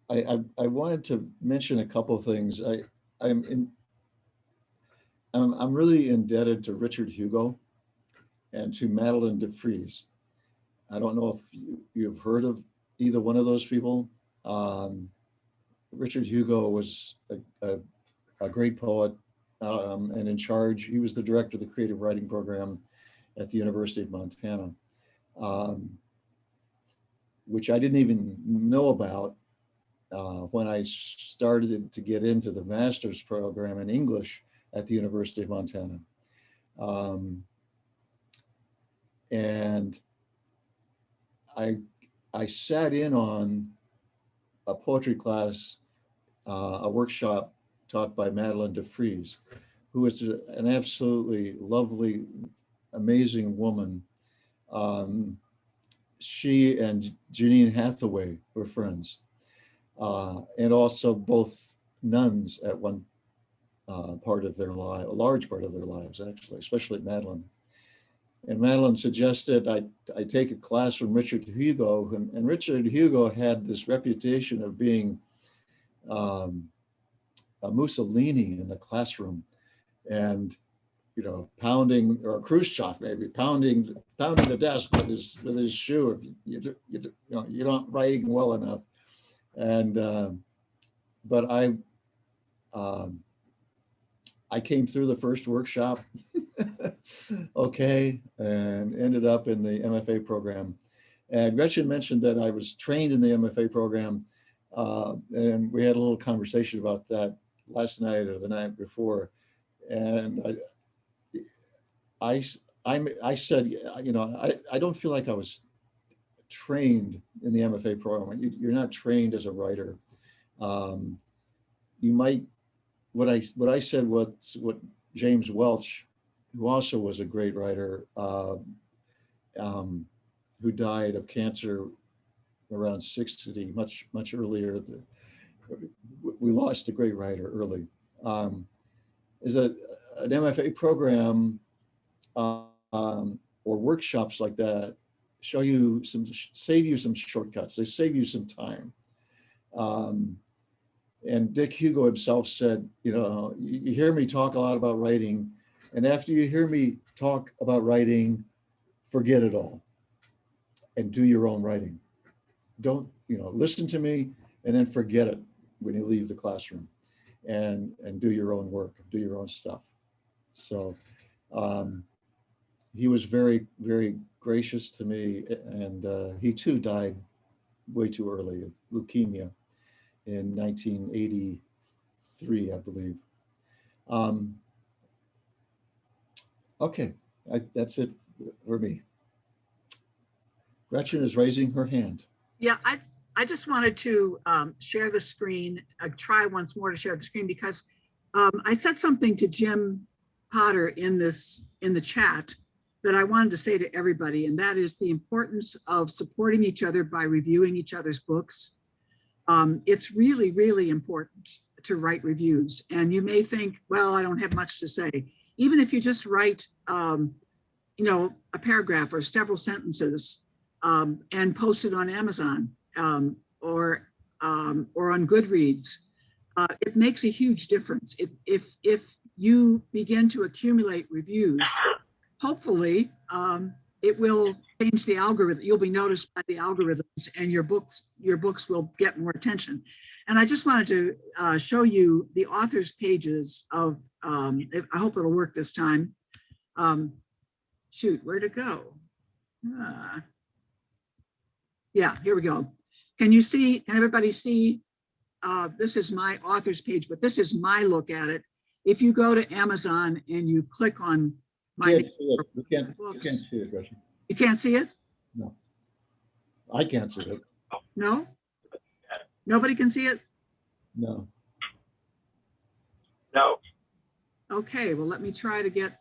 S1: I wanted to mention a couple of things. I'm really indebted to Richard Hugo and to Madeline de Vries. I don't know if you've heard of either one of those people. Richard Hugo was a great poet, and in charge. He was the director of the creative writing program at the University of Montana, which I didn't even know about when I started to get into the master's program in English at the University of Montana. And I sat in on a poetry class, a workshop taught by Madeline DeFries, who is an absolutely lovely, amazing woman. She and Janine Hathaway were friends, and also both nuns at one part of their life, a large part of their lives, actually, especially Madeline. And Madeline suggested I take a class from Richard Hugo, and Richard Hugo had this reputation of being a Mussolini in the classroom, and pounding, or Khrushchev maybe, pounding the desk with his shoe if you're not writing well enough. And but I came through the first workshop okay, and ended up in the MFA program. And Gretchen mentioned that I was trained in the MFA program, and we had a little conversation about that last night or the night before. And I said, I don't feel like I was trained in the MFA program. You're not trained as a writer. You might, what I said was what James Welch, who also was a great writer, who died of cancer around 60, much earlier. We lost a great writer early. Is an MFA program or workshops like that save you some shortcuts. They save you some time. And Dick Hugo himself said, you hear me talk a lot about writing, and after you hear me talk about writing, forget it all and do your own writing. Don't, listen to me and then forget it when you leave the classroom, and do your own work, do your own stuff. So he was very, very gracious to me, and he too died way too early of leukemia in 1983, I believe. Okay, that's it for me. Gretchen is raising her hand.
S3: Yeah, I just wanted to share the screen, try once more to share the screen, because I said something to Jim Potter in the chat that I wanted to say to everybody, and that is the importance of supporting each other by reviewing each other's books. It's really, really important to write reviews. And you may think, well, I don't have much to say. Even if you just write, a paragraph or several sentences and post it on Amazon or on Goodreads, it makes a huge difference. If you begin to accumulate reviews, hopefully it will change the algorithm. You'll be noticed by the algorithms, and your books will get more attention. And I just wanted to show you the author's pages of, I hope it'll work this time. Shoot, where'd it go? Yeah, here we go. Can everybody see? This is my author's page, but this is my look at it. If you go to Amazon and you click on my
S1: You can't see it, Gretchen.
S3: You can't see it?
S1: No, I can't see it.
S3: No? Nobody can see it?
S1: No.
S6: No.
S3: Okay, well, let me try to get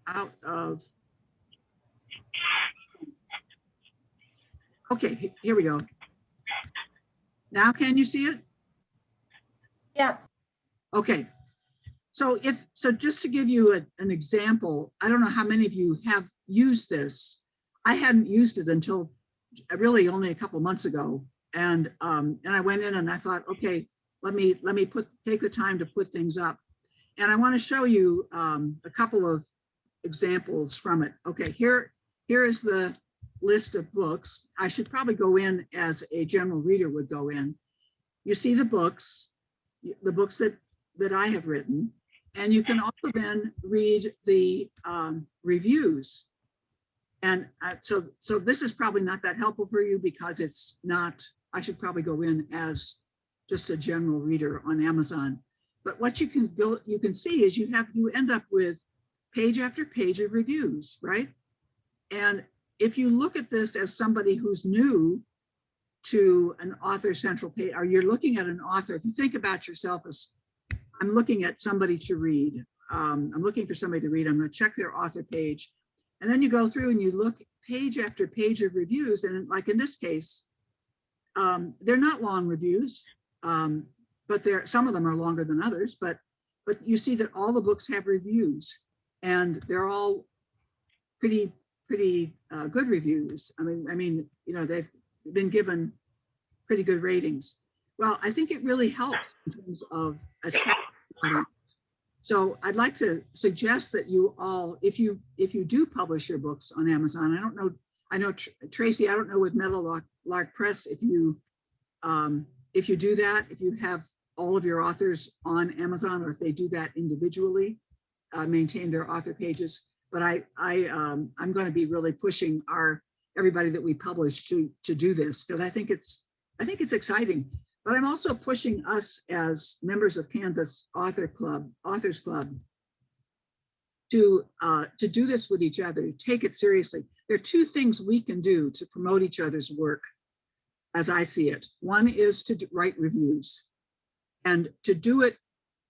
S3: out of. Okay, here we go. Now, can you see it?
S4: Yeah.
S3: Okay. So just to give you an example, I don't know how many of you have used this. I hadn't used it until really only a couple months ago. And I went in and I thought, okay, let me take the time to put things up. And I want to show you a couple of examples from it. Okay, here is the list of books. I should probably go in as a general reader would go in. You see the books that I have written, and you can also then read the reviews. And so this is probably not that helpful for you because it's not, I should probably go in as just a general reader on Amazon. But what you can see is you end up with page after page of reviews, right? And if you look at this as somebody who's new to an author central page, or you're looking at an author, if you think about yourself as, I'm looking at somebody to read. I'm looking for somebody to read. I'm going to check their author page. And then you go through and you look page after page of reviews. And like in this case, they're not long reviews, but some of them are longer than others. But you see that all the books have reviews, and they're all pretty good reviews. I mean, you know, they've been given pretty good ratings. Well, I think it really helps in terms of attracting audience. So I'd like to suggest that you all, if you do publish your books on Amazon, I know Tracy, I don't know with Meadowlark Press if you do that, if you have all of your authors on Amazon, or if they do that individually, maintain their author pages. But I'm going to be really pushing everybody that we publish to do this, because I think it's exciting. But I'm also pushing us as members of Kansas Authors Club to do this with each other, to take it seriously. There are two things we can do to promote each other's work, as I see it. One is to write reviews, and to do it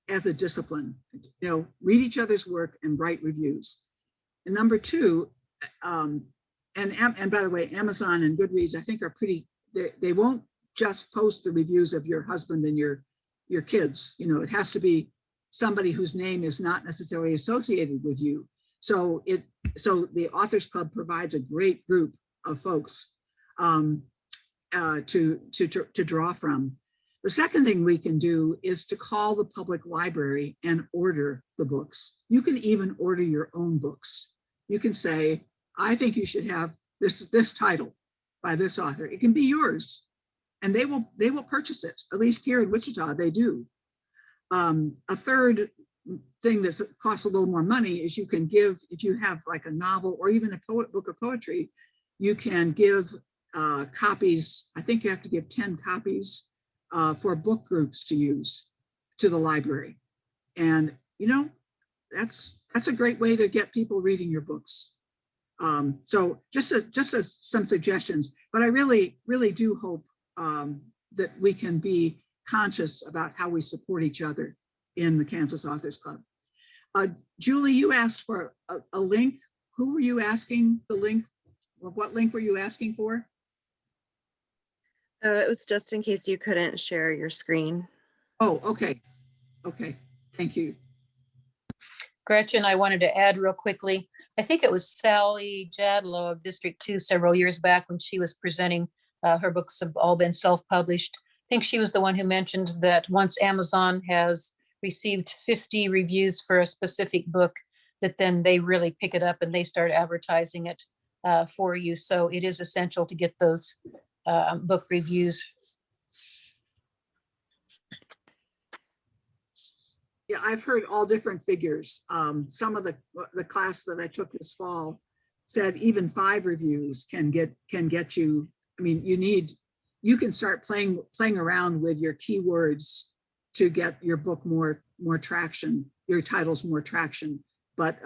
S3: as a discipline. You know, read each other's work and write reviews. And number two, and by the way, Amazon and Goodreads, I think are pretty. They won't just post the reviews of your husband and your kids. You know, it has to be somebody whose name is not necessarily associated with you. So the Authors Club provides a great group of folks to draw from. The second thing we can do is to call the public library and order the books. You can even order your own books. You can say, I think you should have this title by this author. It can be yours. And they will purchase it. At least here in Wichita, they do. A third thing that costs a little more money is you can give, if you have like a novel or even a book of poetry, you can give copies. I think you have to give 10 copies for book groups to use to the library. And you know, that's a great way to get people reading your books. So just as some suggestions, but I really do hope that we can be conscious about how we support each other in the Kansas Authors Club. Julie, you asked for a link. Who were you asking the link? What link were you asking for?
S6: Oh, it was just in case you couldn't share your screen.
S3: Oh, okay. Okay, thank you.
S2: Gretchen, I wanted to add real quickly. I think it was Sally Jadlow of District 2 several years back when she was presenting. Her books have all been self-published. I think she was the one who mentioned that once Amazon has received 50 reviews for a specific book, that then they really pick it up and they start advertising it for you. So it is essential to get those book reviews.
S3: Yeah, I've heard all different figures. Some of the class that I took this fall said even 5 reviews can get you. I mean, you can start playing around with your keywords to get your book more traction, your titles more traction. But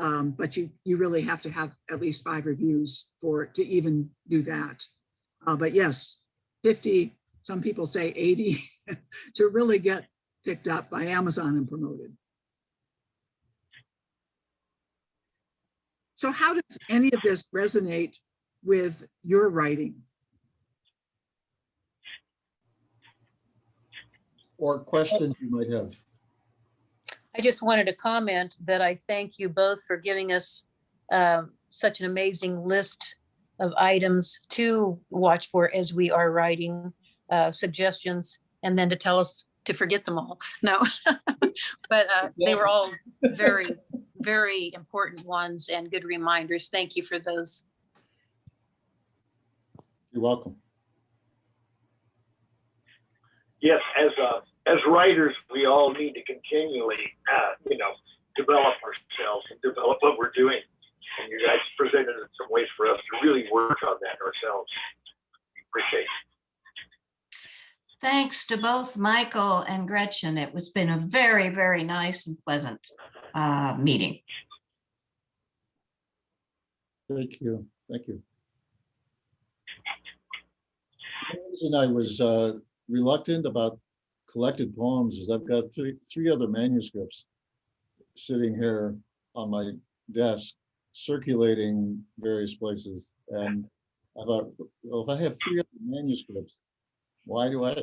S3: you really have to have at least 5 reviews to even do that. But yes, 50, some people say 80 to really get picked up by Amazon and promoted. So how does any of this resonate with your writing?
S1: Or questions you might have.
S2: I just wanted to comment that I thank you both for giving us such an amazing list of items to watch for as we are writing, suggestions, and then to tell us to forget them all. No, but they were all very, very important ones and good reminders. Thank you for those.
S1: You're welcome.
S7: Yes, as writers, we all need to continually, develop ourselves and develop what we're doing. And you guys presented some ways for us to really work on that ourselves. Appreciate it.
S8: Thanks to both Michael and Gretchen. It was been a very, very nice and pleasant meeting.
S1: Thank you. Thank you. The reason I was reluctant about collected poems is I've got three other manuscripts sitting here on my desk, circulating various places. And I thought, well, if I have three other manuscripts, why do I,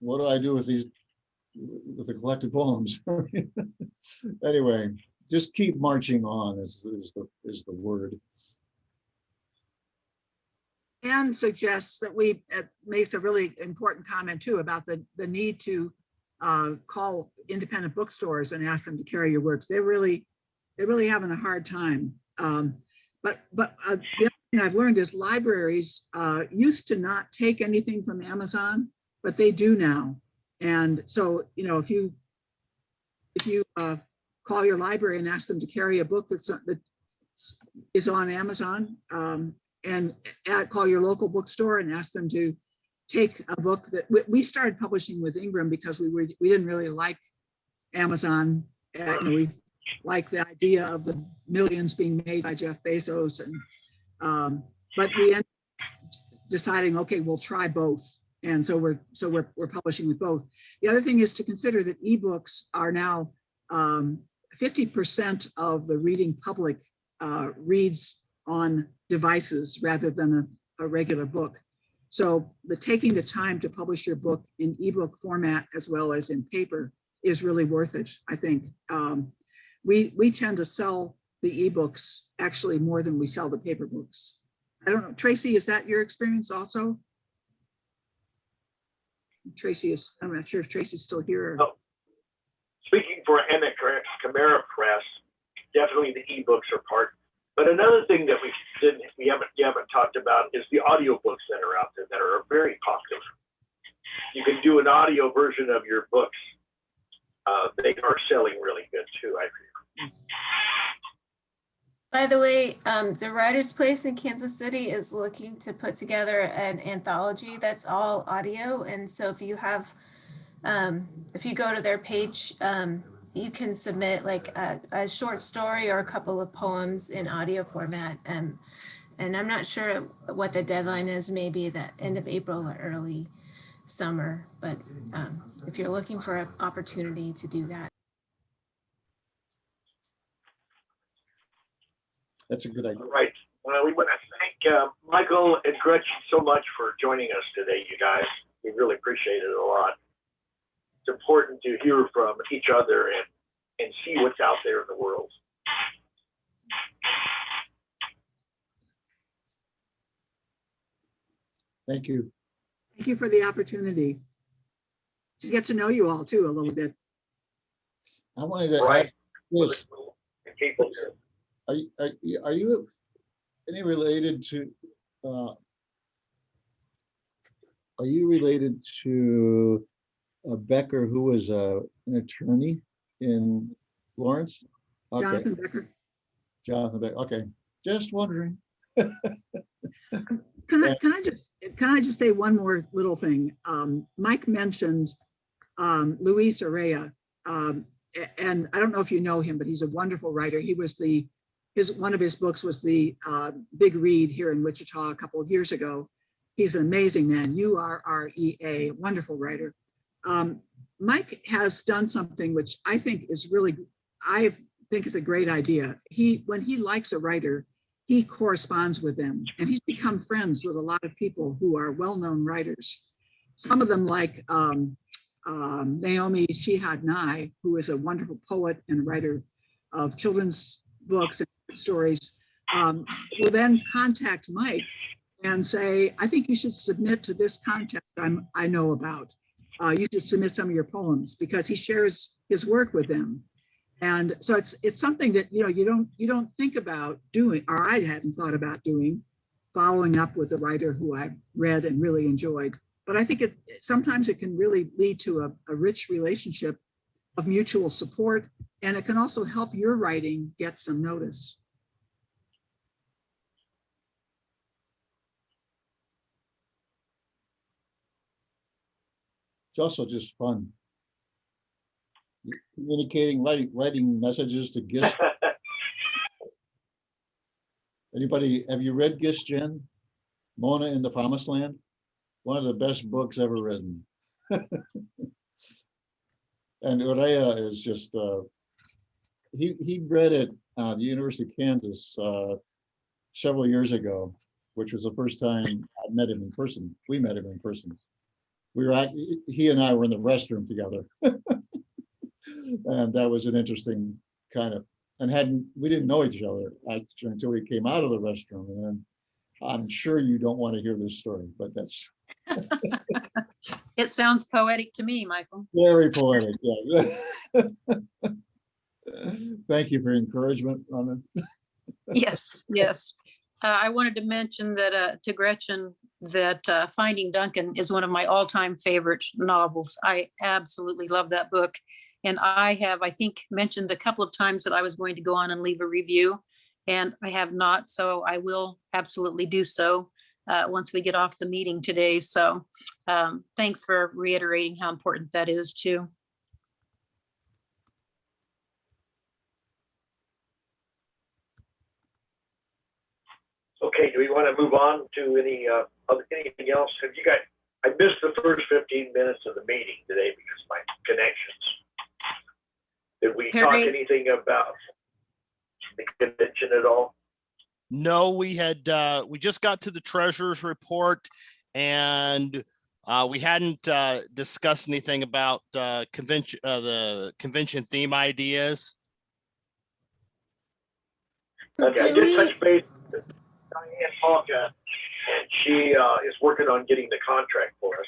S1: what do I do with these, with the collected poems? Anyway, just keep marching on is the word.
S3: And suggests that makes a really important comment too about the need to call independent bookstores and ask them to carry your works. They're really having a hard time. But the other thing I've learned is libraries used to not take anything from Amazon, but they do now. And so, if you call your library and ask them to carry a book that is on Amazon, and call your local bookstore and ask them to take a book that we started publishing with Ingram because we didn't really like Amazon. We like the idea of the millions being made by Jeff Bezos, and but we ended up deciding, okay, we'll try both. And so we're publishing with both. The other thing is to consider that ebooks are now 50% of the reading public reads on devices rather than a regular book. So taking the time to publish your book in ebook format as well as in paper is really worth it, I think. We tend to sell the ebooks actually more than we sell the paper books. I don't know, Tracy, is that your experience also? I'm not sure if Tracy's still here.
S7: Oh. Speaking for Emmett Camara Press, definitely the ebooks are part. But another thing that you haven't talked about is the audiobooks that are out there that are very popular. You can do an audio version of your books. They are selling really good too, I feel.
S4: By the way, the Writers Place in Kansas City is looking to put together an anthology that's all audio. And so if you have, if you go to their page, you can submit like a short story or a couple of poems in audio format. And I'm not sure what the deadline is, maybe the end of April or early summer. But if you're looking for an opportunity to do that.
S1: That's a good idea.
S7: All right. Well, we want to thank Michael and Gretchen so much for joining us today, you guys. We really appreciate it a lot. It's important to hear from each other and see what's out there in the world.
S1: Thank you.
S3: Thank you for the opportunity to get to know you all too a little bit.
S1: I wanted to
S7: Right.
S1: ask this.
S7: People,
S1: Are you any related to? Are you related to Becker, who was an attorney in Lawrence? Okay.
S3: Jonathan Becker.
S1: Jonathan Becker. Okay, just wondering.
S3: Can I just say one more little thing? Mike mentioned Luis Araya, and I don't know if you know him, but he's a wonderful writer. He was one of his books was the big read here in Wichita a couple of years ago. He's an amazing man. URREA, wonderful writer. Mike has done something which I think is a great idea. When he likes a writer, he corresponds with them, and he's become friends with a lot of people who are well-known writers. Some of them like Naomi Shihad Nye, who is a wonderful poet and writer of children's books and stories, will then contact Mike and say, I think you should submit to this contest I know about. You should submit some of your poems, because he shares his work with them. And so it's something that you don't think about doing, or I hadn't thought about doing, following up with a writer who I've read and really enjoyed. But I think sometimes it can really lead to a rich relationship of mutual support, and it can also help your writing get some notice.
S1: It's also just fun. Communicating, writing messages to Gist. Anybody, have you read Gist, Jen? Mona in the Promised Land? one of the best books ever written. And Urea is just, he read it at the University of Kansas several years ago, which was the first time I met him in person. We met him in person. He and I were in the restroom together. And that was an interesting kind of, and we didn't know each other actually until we came out of the restroom. And then I'm sure you don't want to hear this story, but that's
S2: It sounds poetic to me, Michael.
S1: very poetic. Yeah. Thank you for encouragement on it.
S2: Yes, yes. I wanted to mention that to Gretchen that Finding Duncan is one of my all-time favorite novels. I absolutely love that book. And I think, mentioned a couple of times that I was going to go on and leave a review, and I have not. So I will absolutely do so once we get off the meeting today. So thanks for reiterating how important that is too.
S7: Okay, do we want to move on to anything else? I missed the first 15 minutes of the meeting today because of my connections. Did we talk
S2: Perry?
S7: anything about the convention at all?
S9: No, we just got to the treasurer's report, and we hadn't discussed anything about the convention theme ideas.
S7: Okay, I
S4: Do
S7: did
S4: we-
S7: touch base with Diane Hawka, and she is working on getting the contract for us.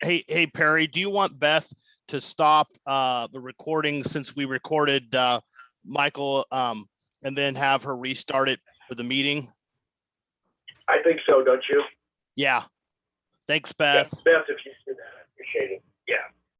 S9: Hey, Perry, do you want Beth to stop the recording since we recorded Michael and then have her restart it for the meeting?
S7: I think so, don't you?
S9: Yeah. Thanks,
S7: Yeah,
S9: Beth.
S7: Beth, if you do that, I appreciate it. Yeah.